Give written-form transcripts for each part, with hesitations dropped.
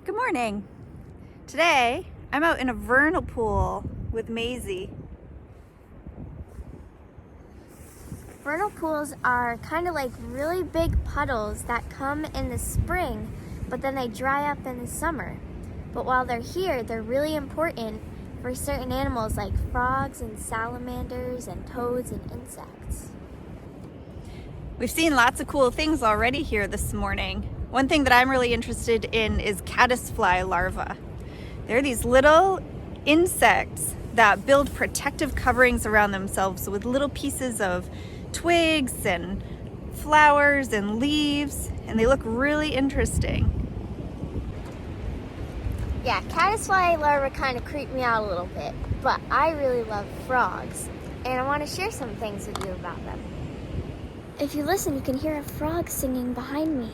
Good morning. Today I'm out in a vernal pool with Maisy. Vernal pools are kind of like really big puddles that come in the spring, but then they dry up in the summer. But while they're here, they're really important for certain animals like frogs and salamanders and toads and insects. We've seen lots of cool things already here this morning. One thing that I'm really interested in is Caddisfly larva. They're these little insects that build protective coverings around themselves with little pieces of twigs and flowers and leaves, and they look really interesting. Yeah, caddisfly larvae kind of creep me out a little bit, but I really love frogs, and I want to share some things with you about them. If you listen, you can hear a frog singing behind me.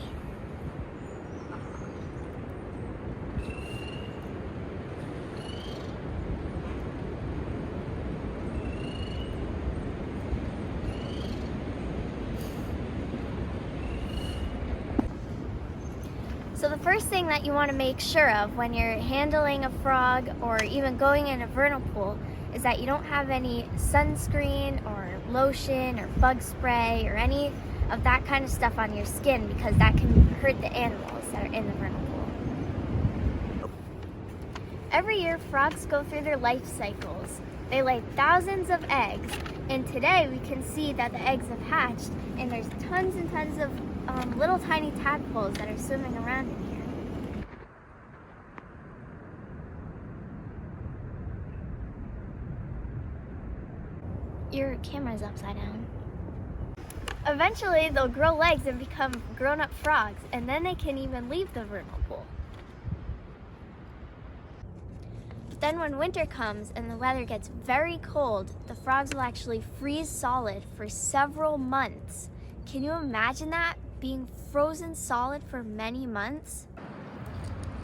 So the first thing that you want to make sure of when you're handling a frog or even going in a vernal pool is that you don't have any sunscreen or lotion or bug spray or any of that kind of stuff on your skin, because that can hurt the animals that are in the vernal pool. Every year, frogs go through their life cycles. They lay thousands of eggs, and today we can see that the eggs have hatched, and there's tons and tons of little tiny tadpoles that are swimming around in here. Your camera's upside down. Eventually, they'll grow legs and become grown-up frogs, and then they can even leave the vernal pool. But then when winter comes and the weather gets very cold, the frogs will actually freeze solid for several months. Can you imagine that? Being frozen solid for many months?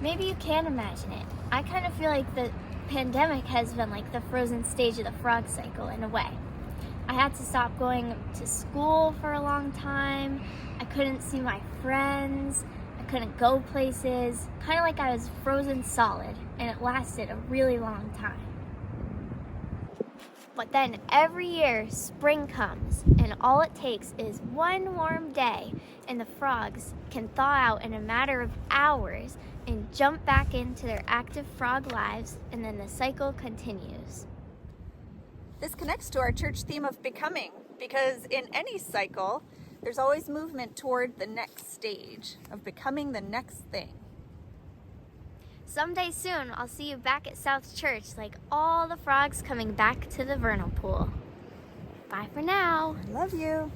Maybe you can imagine it. I kind of feel like the pandemic has been like the frozen stage of the frog cycle in a way. I had to stop going to school for a long time. I couldn't see my friends. I couldn't go places. Kind of like I was frozen solid, and it lasted a really long time. But then every year, spring comes, and all it takes is one warm day, and the frogs can thaw out in a matter of hours and jump back into their active frog lives, and then the cycle continues. This connects to our church theme of becoming, because in any cycle, there's always movement toward the next stage of becoming the next thing. Someday soon, I'll see you back at South Church, like all the frogs coming back to the vernal pool. Bye for now. Love you.